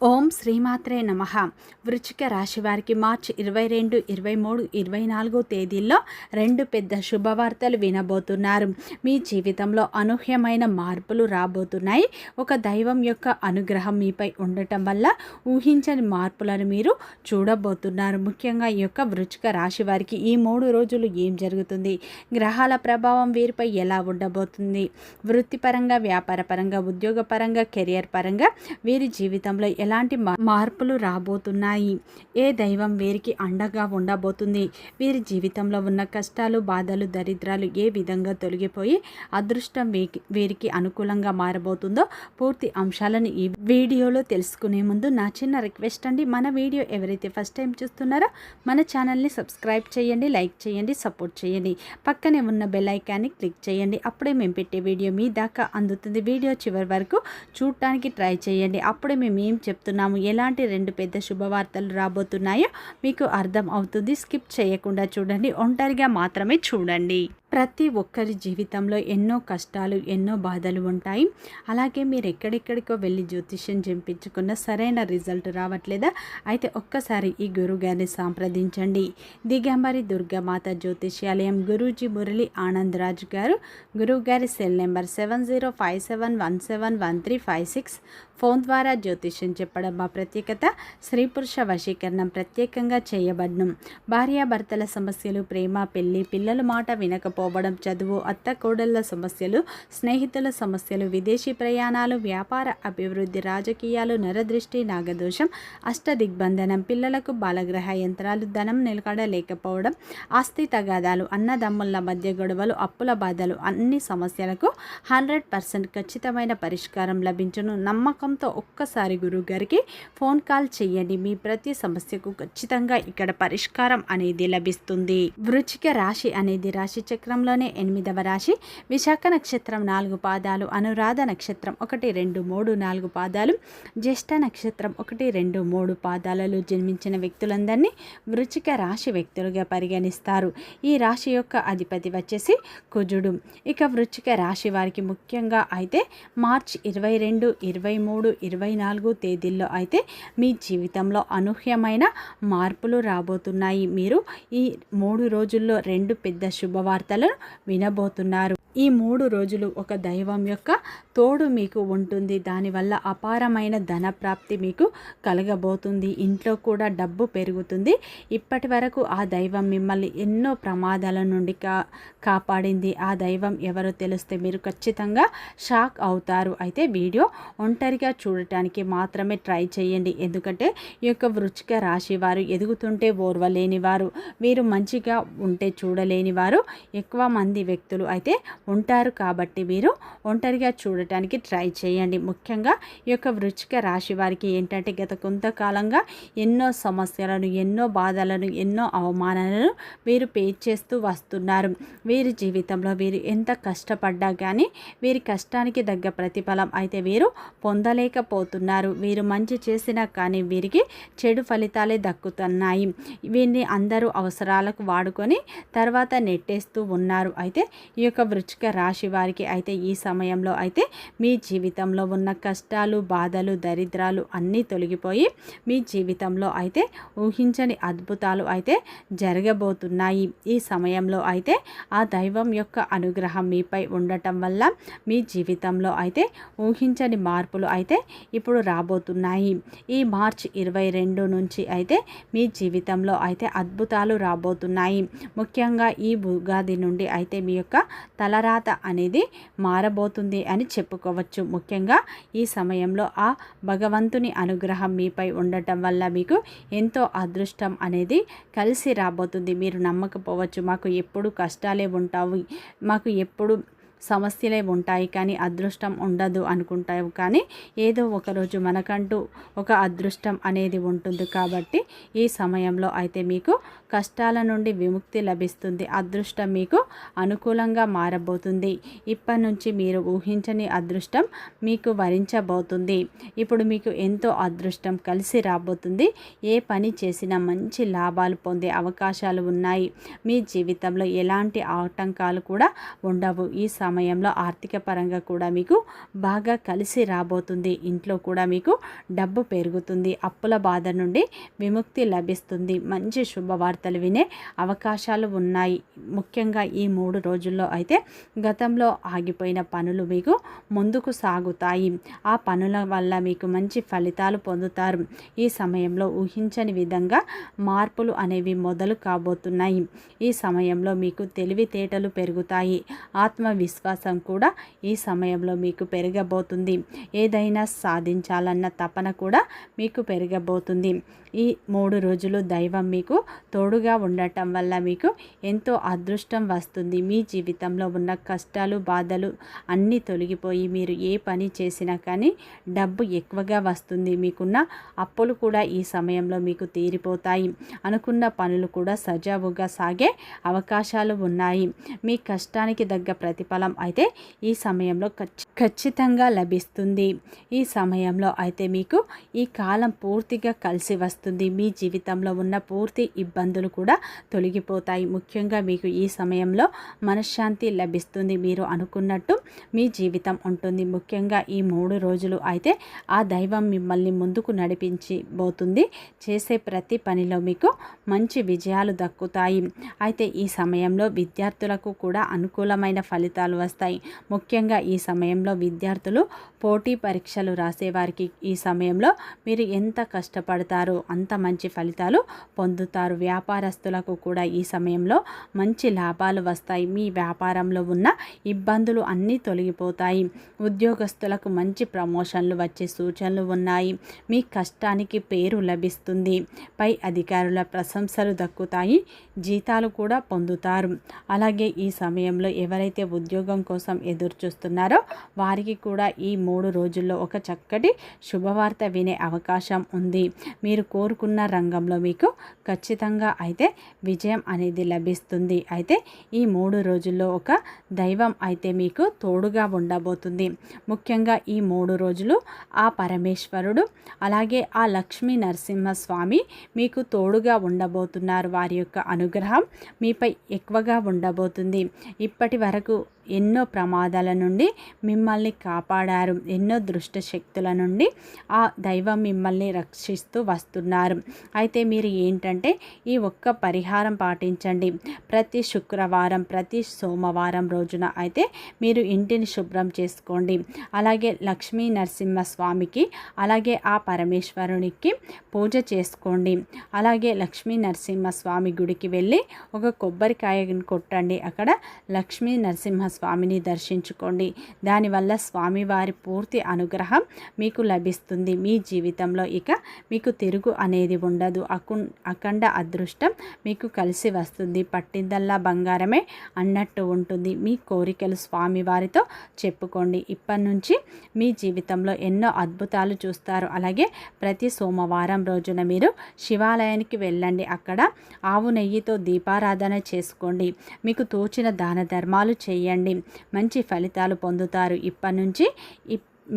ఓం శ్రీమాత్రే నమః. వృశ్చిక రాశి వారికి మార్చి 22, 23, 24 తేదీల్లో రెండు పెద్ద శుభవార్తలు వినబోతున్నారు. మీ జీవితంలో అనూహ్యమైన మార్పులు రాబోతున్నాయి. ఒక దైవం యొక్క అనుగ్రహం మీపై ఉండటం వల్ల ఊహించని మార్పులను మీరు చూడబోతున్నారు. ముఖ్యంగా ఈ యొక్క వృశ్చిక రాశి వారికి ఈ 3 రోజులు ఏం జరుగుతుంది, గ్రహాల ప్రభావం వీరిపై ఎలా ఉండబోతుంది, వృత్తిపరంగా, వ్యాపారపరంగా, ఉద్యోగపరంగా, కెరియర్ పరంగా వీరి జీవితంలో ఎలాంటి మార్పులు రాబోతున్నాయి, ఏ దైవం వీరికి అండగా ఉండబోతుంది, వీరి జీవితంలో ఉన్న కష్టాలు, బాధలు, దరిద్రాలు ఏ విధంగా తొలగిపోయి అదృష్టం వీరికి అనుకూలంగా మారబోతుందో పూర్తి అంశాలను ఈ వీడియోలో తెలుసుకునే ముందు నా చిన్న రిక్వెస్ట్ అండి. మన వీడియో ఎవరైతే ఫస్ట్ టైం చూస్తున్నారో మన ఛానల్ని సబ్స్క్రైబ్ చేయండి, లైక్ చేయండి, సపోర్ట్ చేయండి. పక్కనే ఉన్న బెల్ ఐకాన్ని క్లిక్ చేయండి. అప్పుడే మేము పెట్టే వీడియో మీ దాకా అందుతుంది. వీడియో చివరి వరకు చూడటానికి ట్రై చేయండి. అప్పుడే మేము ఏం చెప్తున్నాము, ఎలాంటి రెండు పెద్ద శుభవార్తలు రాబోతున్నాయో మీకు అర్థం అవుతుంది. స్కిప్ చేయకుండా చూడండి, ఒంటరిగా మాత్రమే చూడండి. ప్రతి ఒక్కరి జీవితంలో ఎన్నో కష్టాలు, ఎన్నో బాధలు ఉంటాయి. అలాగే మీరు ఎక్కడెక్కడికో వెళ్ళి జ్యోతిష్యం చెప్పించుకున్న సరైన రిజల్ట్ రావట్లేదా? అయితే ఒక్కసారి ఈ గురుగారిని సంప్రదించండి. దిగంబరి దుర్గామాత జ్యోతిష్యాలయం, గురూజీ మురళి ఆనంద్ రాజు గారు. గురువుగారి సెల్ నెంబర్ 7057171356. ఫోన్ ద్వారా జ్యోతిష్యం చెప్పడం మా ప్రత్యేకత. స్త్రీ పురుష వశీకరణం ప్రత్యేకంగా చేయబడ్డం. భార్యాభర్తల సమస్యలు, ప్రేమ, పెళ్లి, పిల్లల మాట వినకపోవడం, చదువు, అత్త కోడళ్ల సమస్యలు, స్నేహితుల సమస్యలు, విదేశీ ప్రయాణాలు, వ్యాపార అభివృద్ధి, రాజకీయాలు, నరదృష్టి, నాగదోషం, అష్టదిగ్బంధనం, పిల్లలకు బాలగ్రహ యంత్రాలు, ధనం నిలకడలేకపోవడం, ఆస్తి తగాదాలు, అన్నదమ్ముల మధ్య గొడవలు, అప్పుల బాధలు, అన్ని సమస్యలకు 100% ఖచ్చితమైన పరిష్కారం లభించును. నమ్మకంతో ఒక్కసారి గురువుగారికి ఫోన్ కాల్ చేయండి. మీ ప్రతి సమస్యకు ఖచ్చితంగా ఇక్కడ పరిష్కారం అనేది లభిస్తుంది. వృశ్చిక రాశి అనేది రాశి చక్రంలోనే 8వ రాశి. విశాఖ నక్షత్రం 4 పాదాలు, అనురాధ నక్షత్రం 1, 2, 3, 4 పాదాలు, జ్యేష్ఠ నక్షత్రం 1, 2, 3 పాదాలలో జన్మించిన వ్యక్తులందరినీ వృశ్చిక రాశి వ్యక్తులుగా పరిగణిస్తారు. ఈ రాశి యొక్క అధిపతి వచ్చేసి కుజుడు. ఇక వృశ్చిక రాశి వారికి ముఖ్యంగా అయితే మార్చి 22, 23, 24 తేదీల్లో అయితే మీ జీవితంలో అనూహ్యమైన మార్పులు రాబోతున్నాయి. మీరు ఈ 3 రోజుల్లో రెండు పెద్ద శుభవార్తలను వినబోతున్నారు. ఈ 3 రోజులు ఒక దైవం యొక్క తోడు మీకు ఉంటుంది. దానివల్ల అపారమైన ధన ప్రాప్తి మీకు కలగబోతుంది. ఇంట్లో కూడా డబ్బు పెరుగుతుంది. ఇప్పటి వరకు ఆ దైవం మిమ్మల్ని ఎన్నో ప్రమాదాల నుండి కాపాడింది. ఆ దైవం ఎవరో తెలిస్తే మీరు ఖచ్చితంగా షాక్ అవుతారు. అయితే వీడియో ఒంటరిగా చూడటానికి మాత్రమే ట్రై చేయండి. ఎందుకంటే ఈ యొక్క వృశ్చిక రాశి వారు ఎదుగుతుంటే ఓర్వలేని వారు, వీరు మంచిగా ఉంటే చూడలేని వారు ఎక్కువ మంది వ్యక్తులు అయితే ఉంటారు. కాబట్టి మీరు ఒంటరిగా చూడటానికి ట్రై చేయండి. ముఖ్యంగా ఈ యొక్క వృశ్చిక రాశి వారికి ఏంటంటే గత కొంతకాలంగా ఎన్నో సమస్యలను, ఎన్నో బాధలను, ఎన్నో అవమానాలను వీరు ఫేస్ చేస్తూ వస్తున్నారు. వీరి జీవితంలో వీరు ఎంత కష్టపడ్డా కానీ వీరి కష్టానికి తగ్గ ప్రతిఫలం అయితే వీరు పొందలేకపోతున్నారు. వీరు మంచి చేసినా కానీ వీరికి చెడు ఫలితాలే దక్కుతున్నాయి. వీరిని అందరూ అవసరాలకు వాడుకొని తర్వాత నెట్టేస్తూ ఉన్నారు. అయితే ఈ యొక్క వృశ్చిక రాశి వారికి అయితే ఈ సమయంలో అయితే మీ జీవితంలో ఉన్న కష్టాలు, బాధలు, దరిద్రాలు అన్నీ తొలగిపోయి మీ జీవితంలో అయితే ఊహించని అద్భుతాలు అయితే జరగబోతున్నాయి. ఈ సమయంలో అయితే ఆ దైవం యొక్క అనుగ్రహం మీపై ఉండటం వల్ల మీ జీవితంలో అయితే ఊహించని మార్పులు అయితే ఇప్పుడు రాబోతున్నాయి. ఈ మార్చి 22 నుంచి అయితే మీ జీవితంలో అయితే అద్భుతాలు రాబోతున్నాయి. ముఖ్యంగా ఈ ఉగాది నుండి అయితే మీ యొక్క తలరాత అనేది మారబోతుంది అని చెప్పుకోవచ్చు. ముఖ్యంగా ఈ సమయంలో ఆ భగవంతుని అనుగ్రహం మీపై ఉండటం వల్ల మీకు ఎంతో అదృష్టం అనేది కలిసి రాబోతుంది. మీరు నమ్మకపోవచ్చు, మాకు ఎప్పుడు కష్టాలే ఉంటాయి, మాకు ఎప్పుడు సమస్యలే ఉంటాయి, కానీ అదృష్టం ఉండదు అనుకుంటావు. కానీ ఏదో ఒకరోజు మనకంటూ ఒక అదృష్టం అనేది ఉంటుంది. కాబట్టి ఈ సమయంలో అయితే మీకు కష్టాల నుండి విముక్తి లభిస్తుంది. అదృష్టం మీకు అనుకూలంగా మారబోతుంది. ఇప్పటి నుంచి మీరు ఊహించని అదృష్టం మీకు వరించబోతుంది. ఇప్పుడు మీకు ఎంతో అదృష్టం కలిసి రాబోతుంది. ఏ పని చేసినా మంచి లాభాలు పొందే అవకాశాలు ఉన్నాయి. మీ జీవితంలో ఎలాంటి ఆటంకాలు కూడా ఉండవు. ఈ సమయంలో ఆర్థిక పరంగా కూడా మీకు బాగా కలిసి రాబోతుంది. ఇంట్లో కూడా మీకు డబ్బు పెరుగుతుంది. అప్పుల బాధ నుండి విముక్తి లభిస్తుంది. మంచి శుభవార్తలు వినే అవకాశాలు ఉన్నాయి. ముఖ్యంగా ఈ 3 రోజుల్లో అయితే గతంలో ఆగిపోయిన పనులు మీకు ముందుకు సాగుతాయి. ఆ పనుల వల్ల మీకు మంచి ఫలితాలు పొందుతారు. ఈ సమయంలో ఊహించని విధంగా మార్పులు అనేవి మొదలు కాబోతున్నాయి. ఈ సమయంలో మీకు తెలివితేటలు పెరుగుతాయి. ఆత్మవిశ్వాసం కూడా ఈ సమయంలో మీకు పెరగబోతుంది. ఏదైనా సాధించాలన్న తపన కూడా మీకు పెరగబోతుంది. ఈ 3 రోజులు దైవం మీకు తోడుగా ఉండటం వల్ల మీకు ఎంతో అదృష్టం వస్తుంది. మీ జీవితంలో ఉన్న కష్టాలు బాధలు అన్నీ తొలగిపోయి మీరు ఏ పని చేసినా కానీ డబ్బు ఎక్కువగా వస్తుంది. మీకున్న అప్పులు కూడా ఈ సమయంలో మీకు తీరిపోతాయి. అనుకున్న పనులు కూడా సజావుగా సాగే అవకాశాలు ఉన్నాయి. మీ కష్టానికి తగ్గ ప్రతిఫలం అయితే ఈ సమయంలో ఖచ్చితంగా లభిస్తుంది. ఈ సమయంలో అయితే మీకు ఈ కాలం పూర్తిగా కలిసి వస్తుంది. మీ జీవితంలో ఉన్న పూర్తి ఇబ్బందులు కూడా తొలగిపోతాయి. ముఖ్యంగా మీకు ఈ సమయంలో మనశ్శాంతి లభిస్తుంది. మీరు అనుకున్నట్టు మీ జీవితం ఉంటుంది. ముఖ్యంగా ఈ 3 రోజులు అయితే ఆ దైవం మిమ్మల్ని ముందుకు నడిపించబోతుంది. చేసే ప్రతి పనిలో మీకు మంచి విజయాలు దక్కుతాయి. అయితే ఈ సమయంలో విద్యార్థులకు కూడా అనుకూలమైన ఫలితాలు వస్తాయి. ముఖ్యంగా ఈ సమయంలో విద్యార్థులు పోటీ పరీక్షలు రాసేవారికి ఈ సమయంలో మీరు ఎంత కష్టపడతారో అంత మంచి ఫలితాలు పొందుతారు. వ్యాపారస్తులకు కూడా ఈ సమయంలో మంచి లాభాలు వస్తాయి. మీ వ్యాపారంలో ఉన్న ఇబ్బందులు అన్నీ తొలగిపోతాయి. ఉద్యోగస్తులకు మంచి ప్రమోషన్లు వచ్చే సూచనలు ఉన్నాయి. మీ కష్టానికి పేరు లభిస్తుంది. పై అధికారుల ప్రశంసలు దక్కుతాయి. జీతాలు కూడా పొందుతారు. అలాగే ఈ సమయంలో ఎవరైతే ఉద్యోగం కోసం ఎదురు చూస్తున్నారో వారికి కూడా ఈ 3 రోజుల్లో ఒక చక్కటి శుభవార్త వినే అవకాశం ఉంది. మీరు కోరుకున్న రంగంలో మీకు ఖచ్చితంగా అయితే విజయం అనేది లభిస్తుంది. అయితే ఈ 3 రోజుల్లో ఒక దైవం అయితే మీకు తోడుగా ఉండబోతుంది. ముఖ్యంగా ఈ 3 రోజులు ఆ పరమేశ్వరుడు అలాగే ఆ లక్ష్మీ నరసింహస్వామి మీకు తోడుగా ఉండబోతున్నారు. వారి యొక్క అనుగ్రహం మీపై ఎక్కువగా ఉండబోతుంది. ఇప్పటి వరకు ఎన్నో ప్రమాదాల నుండి మిమ్మల్ని కాపాడారు. ఎన్నో దుష్ట శక్తుల నుండి ఆ దైవం మిమ్మల్ని రక్షిస్తూ వస్తున్నారు. అయితే మీరు ఏంటంటే ఈ ఒక్క పరిహారం పాటించండి. ప్రతి శుక్రవారం ప్రతి సోమవారం రోజున అయితే మీరు ఇంటిని శుభ్రం చేసుకోండి. అలాగే లక్ష్మీ నరసింహస్వామికి అలాగే ఆ పరమేశ్వరునికి పూజ చేసుకోండి. అలాగే లక్ష్మీ నరసింహస్వామి గుడికి వెళ్ళి ఒక కొబ్బరికాయను కొట్టండి. అక్కడ లక్ష్మీ నరసింహస్వామిని దర్శించుకోండి. దానివల్ల స్వామివారి పూర్తి అనుగ్రహం మీకు లభిస్తుంది. మీ జీవితంలో ఇక మీకు తిరుగు అనేది ఉండదు. అఖండ అదృష్టం మీకు కలిసి వస్తుంది. పట్టిందల్లా బంగారమే అన్నట్టు ఉంటుంది. మీ కోరికలు స్వామివారితో చెప్పుకోండి. ఇప్పటి నుంచి మీ జీవితంలో ఎన్నో అద్భుతాలు చూస్తారు. అలాగే ప్రతి సోమవారం రోజున మీరు శివాలయానికి వెళ్ళండి. అక్కడ ఆవు నెయ్యితో దీపారాధన చేసుకోండి. మీకు తోచిన దాన ధర్మాలు చేయండి. మంచి ఫలితాలు పొందుతారు. ఇప్పటి నుంచి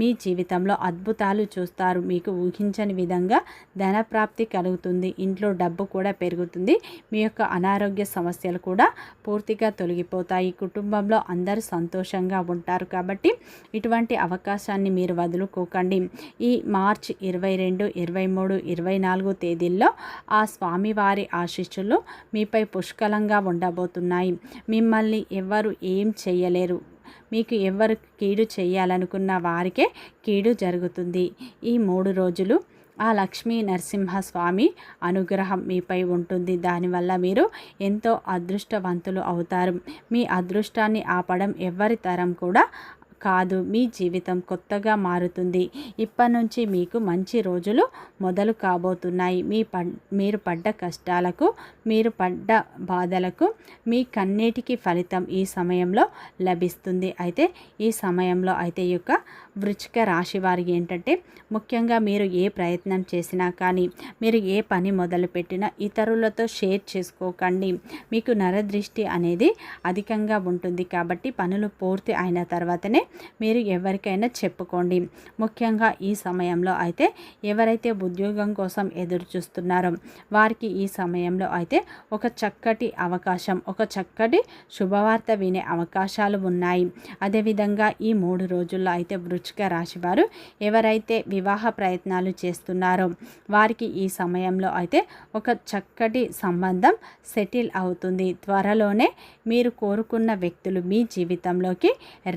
మీ జీవితంలో అద్భుతాలు చూస్తారు. మీకు ఊహించని విధంగా ధనప్రాప్తి కలుగుతుంది. ఇంట్లో డబ్బు కూడా పెరుగుతుంది. మీ యొక్క అనారోగ్య సమస్యలు కూడా పూర్తిగా తొలగిపోతాయి. కుటుంబంలో అందరూ సంతోషంగా ఉంటారు. కాబట్టి ఇటువంటి అవకాశాన్ని మీరు వదులుకోకండి. ఈ మార్చి 22, 23, 24 తేదీల్లో ఆ స్వామివారి ఆశీస్సులు మీపై పుష్కలంగా ఉండబోతున్నాయి. మిమ్మల్ని ఎవరు ఏం చేయలేరు. మీకు ఎవరు కీడు చేయాలనుకున్న వారికే కీడు జరుగుతుంది. ఈ 3 రోజులు ఆ లక్ష్మీ నరసింహస్వామి అనుగ్రహం మీపై ఉంటుంది. దానివల్ల మీరు ఎంతో అదృష్టవంతులు అవుతారు. మీ అదృష్టాన్ని ఆపడం ఎవరి తరం కూడా కాదు. మీ జీవితం కొత్తగా మారుతుంది. ఇప్పటి నుంచి మీకు మంచి రోజులు మొదలు కాబోతున్నాయి. మీరు పడ్డ కష్టాలకు మీరు పడ్డ బాధలకు మీ కన్నీటికి ఫలితం ఈ సమయంలో లభిస్తుంది. అయితే ఈ సమయంలో అయితే యొక్క వృశ్చిక రాశి వారికి ఏంటంటే ముఖ్యంగా మీరు ఏ ప్రయత్నం చేసినా కానీ, మీరు ఏ పని మొదలుపెట్టినా ఇతరులతో షేర్ చేసుకోకండి. మీకు నరదృష్టి అనేది అధికంగా ఉంటుంది కాబట్టి పనులు పూర్తి అయిన తర్వాతనే మీరు ఎవరికైనా చెప్పుకోండి. ముఖ్యంగా ఈ సమయంలో అయితే ఎవరైతే ఉద్యోగం కోసం ఎదురు చూస్తున్నారో వారికి ఈ సమయంలో అయితే ఒక చక్కటి అవకాశం, ఒక చక్కటి శుభవార్త వినే అవకాశాలు ఉన్నాయి. అదేవిధంగా ఈ 3 రోజుల్లో అయితే వృశ్చిక రాశి వారు ఎవరైతే వివాహ ప్రయత్నాలు చేస్తున్నారో వారికి ఈ సమయంలో అయితే ఒక చక్కటి సంబంధం సెటిల్ అవుతుంది. త్వరలోనే మీరు కోరుకున్న వ్యక్తులు మీ జీవితంలోకి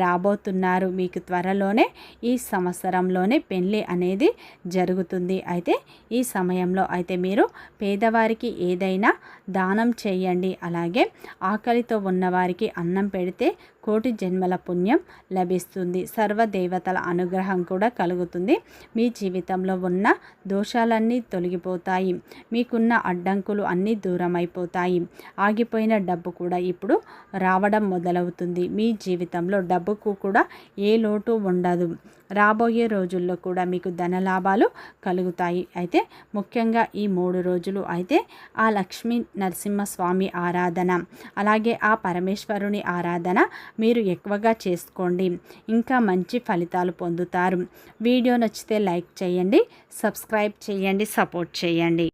రాబోతున్నారు. మీకు త్వరలోనే ఈ సంవత్సరంలోనే పెళ్ళి అనేది జరుగుతుంది. అయితే ఈ సమయంలో అయితే మీరు పేదవారికి ఏదైనా దానం చేయండి. అలాగే ఆకలితో ఉన్నవారికి అన్నం పెడితే కోటి జన్మల పుణ్యం లభిస్తుంది. సర్వదేవతల అనుగ్రహం కూడా కలుగుతుంది. మీ జీవితంలో ఉన్న దోషాలన్నీ తొలగిపోతాయి. మీకున్న అడ్డంకులు అన్నీ దూరం అయిపోతాయి. ఆగిపోయిన డబ్బు కూడా ఇప్పుడు రావడం మొదలవుతుంది. మీ జీవితంలో డబ్బుకు కూడా ఏ లోటు ఉండదు. రాబోయే రోజుల్లో కూడా మీకు ధనలాభాలు కలుగుతాయి. అయితే ముఖ్యంగా ఈ 3 రోజులు అయితే ఆ లక్ష్మీ నరసింహస్వామి ఆరాధన, అలాగే ఆ పరమేశ్వరుని ఆరాధన మీరు ఎక్కువగా చేసుకోండి. ఇంకా మంచి ఫలితాలు పొందుతారు. వీడియో నచ్చితే లైక్ చేయండి, సబ్స్క్రైబ్ చేయండి, సపోర్ట్ చేయండి.